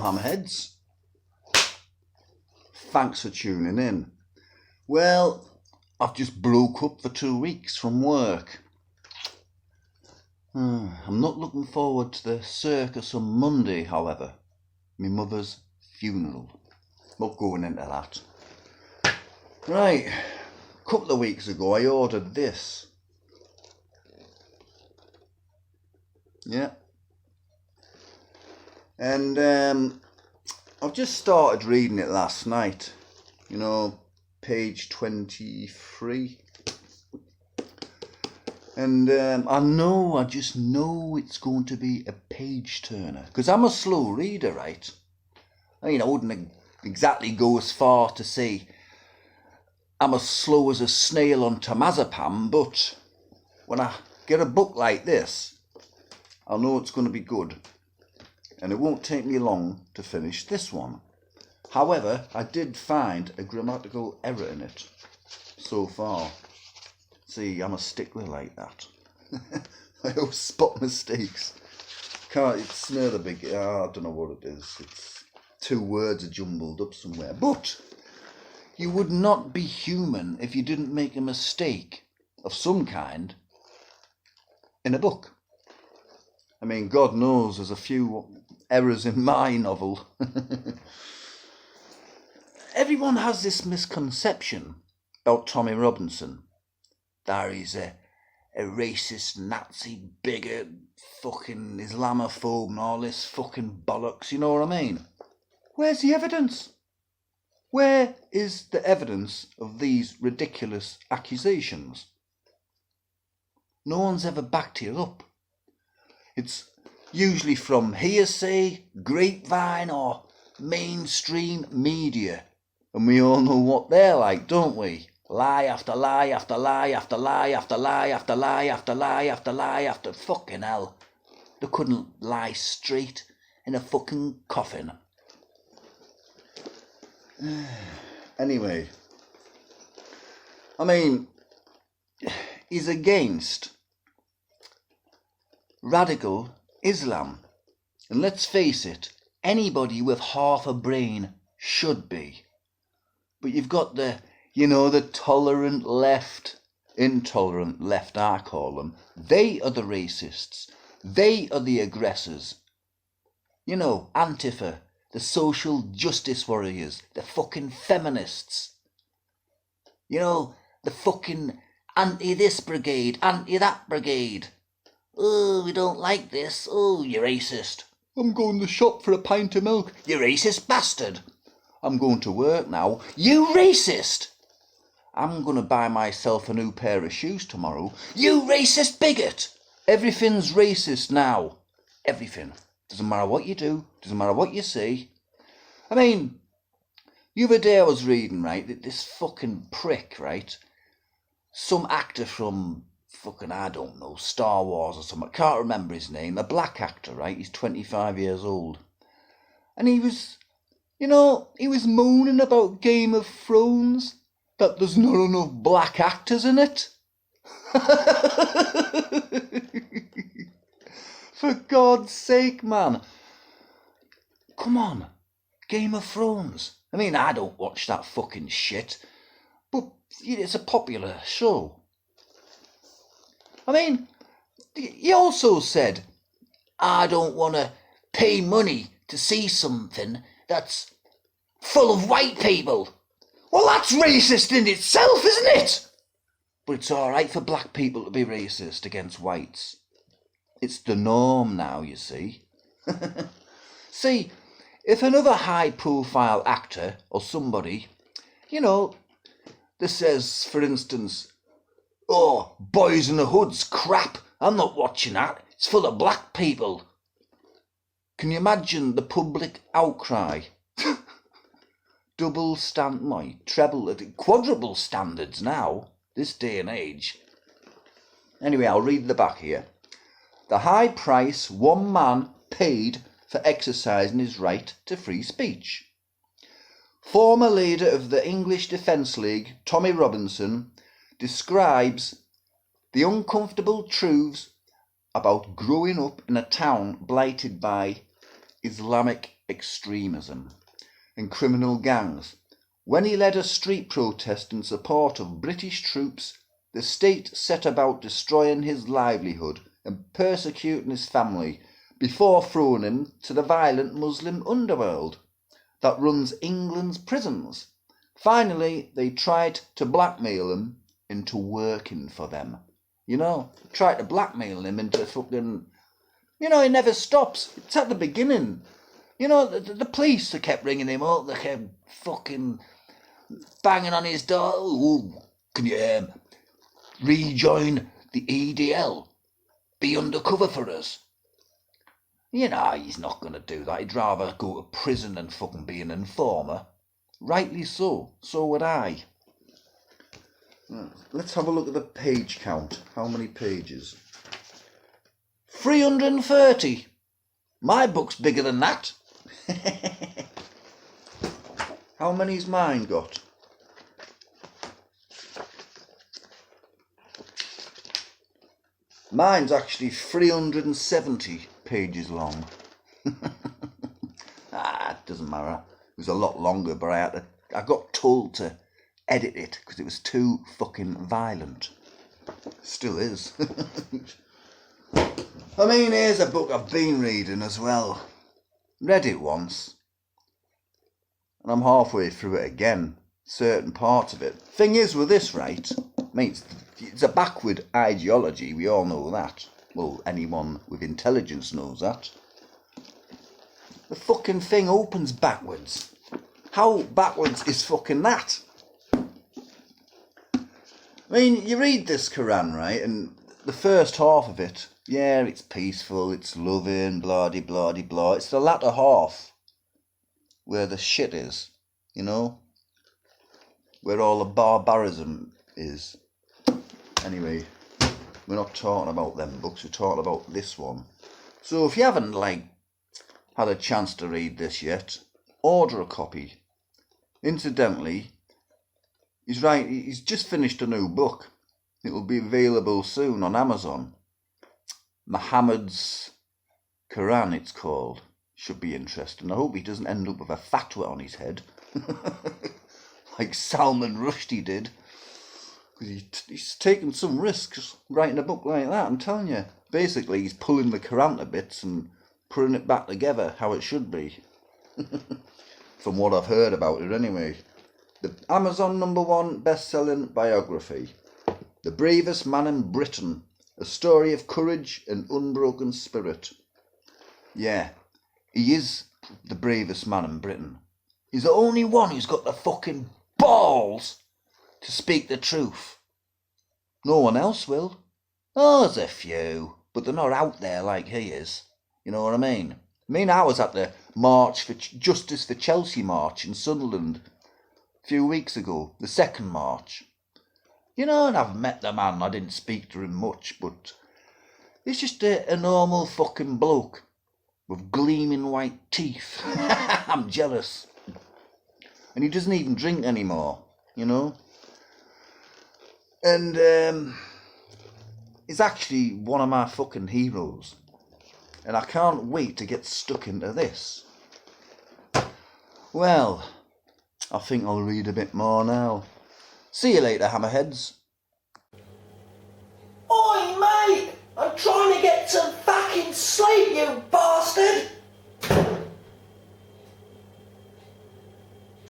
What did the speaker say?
hamheads. Thanks for tuning in. Well, I've just broke up for 2 weeks from work. I'm not looking forward to the circus on Monday, however. My mother's funeral. Not going into that. Right, a couple of weeks ago I ordered this. Yeah. And I've just started reading it last night. You know, page 23. And I just know it's going to be a page turner. Because I'm a slow reader, right? I mean, I wouldn't exactly go as far to say I'm as slow as a snail on tomazepam, but when I get a book like this, I know it's going to be good. And it won't take me long to finish this one. However, I did find a grammatical error in it so far. See, I'm a stickler like that. I always spot mistakes. It's not a big, I don't know what it is. It's 2 words are jumbled up somewhere. But you would not be human if you didn't make a mistake of some kind in a book. I mean, God knows there's a few errors in my novel. Everyone has this misconception about Tommy Robinson. That he's a racist, Nazi, bigot, fucking Islamophobe and all this fucking bollocks, you know what I mean? Where's the evidence? Where is the evidence of these ridiculous accusations? No one's ever backed it up. It's usually from hearsay, grapevine or mainstream media. And we all know what they're like, don't we? Lie after lie after lie after lie after lie after lie after lie after lie after fucking hell. They couldn't lie straight in a fucking coffin. Anyway, I mean, he's against radical Islam. And let's face it, anybody with half a brain should be. But you've got the tolerant left, intolerant left, I call them. They are the racists. They are the aggressors. You know, Antifa, the social justice warriors, the fucking feminists. You know, the fucking anti-this brigade, anti-that brigade. Oh, we don't like this. Oh, you racist. I'm going to the shop for a pint of milk. You racist bastard. I'm going to work now. You racist. I'm going to buy myself a new pair of shoes tomorrow. You racist bigot! Everything's racist now. Everything. Doesn't matter what you do. Doesn't matter what you say. I mean, the other day I was reading, right, that this fucking prick, right, some actor from fucking, I don't know, Star Wars or something, I can't remember his name, a black actor, right, he's 25 years old. And he was moaning about Game of Thrones, that there's not enough black actors in it. For God's sake, man. Come on, Game of Thrones. I mean, I don't watch that fucking shit, but it's a popular show. I mean, he also said, I don't want to pay money to see something that's full of white people. Well, that's racist in itself, isn't it? But it's all right for black people to be racist against whites. It's the norm now, you see. See, if another high-profile actor or somebody, that says, for instance, oh, Boys in the Hood's crap, I'm not watching that, it's full of black people. Can you imagine the public outcry? Quadruple standards now, this day and age. Anyway, I'll read the back here. The high price one man paid for exercising his right to free speech. Former leader of the English Defence League, Tommy Robinson, describes the uncomfortable truths about growing up in a town blighted by Islamic extremism and criminal gangs. When he led a street protest in support of British troops, the state set about destroying his livelihood and persecuting his family before throwing him to the violent Muslim underworld that runs England's prisons. Finally, they tried to blackmail him into working for them. Tried to blackmail him into fucking... he never stops. It's at the beginning. The police, they kept ringing him up. They kept fucking banging on his door. "Oh, can you rejoin the EDL? Be undercover for us." He's not going to do that. He'd rather go to prison than fucking be an informer. Rightly so. So would I. Let's have a look at the page count. How many pages? 330. My book's bigger than that. How many's mine got? Mine's actually 370 pages long. It doesn't matter. It was a lot longer, but I got told to edit it because it was too fucking violent. Still is. Here's a book I've been reading as well. Read it once, and I'm halfway through it again. Certain parts of it. Thing is with this, right? It's a backward ideology. We all know that. Well, anyone with intelligence knows that. The fucking thing opens backwards. How backwards is fucking that? You read this Quran, right, and the first half of it, yeah, it's peaceful, it's loving, blah-de-blah-de-blah. It's the latter half where the shit is, where all the barbarism is. Anyway, we're not talking about them books, we're talking about this one. So if you haven't, had a chance to read this yet, order a copy. Incidentally, he's just finished a new book. It will be available soon on Amazon. Muhammad's Quran, it's called. Should be interesting. I hope he doesn't end up with a fatwa on his head. Like Salman Rushdie did. Because he's taken some risks writing a book like that, I'm telling you. Basically, he's pulling the Quran to bits and putting it back together how it should be. From what I've heard about it anyway. The Amazon #1 best-selling biography. The Bravest Man in Britain. A story of courage and unbroken spirit. Yeah, he is the bravest man in Britain. He's the only one who's got the fucking balls to speak the truth. No one else will. Oh, there's a few, but they're not out there like he is. You know what I mean? I was at the March for Justice for Chelsea march in Sunderland a few weeks ago, the second march. And I've met the man. I didn't speak to him much, but he's just a normal fucking bloke with gleaming white teeth. I'm jealous. And he doesn't even drink anymore, And he's actually one of my fucking heroes. And I can't wait to get stuck into this. Well, I think I'll read a bit more now. See you later, hammerheads. Oi, mate! I'm trying to get to fucking sleep, you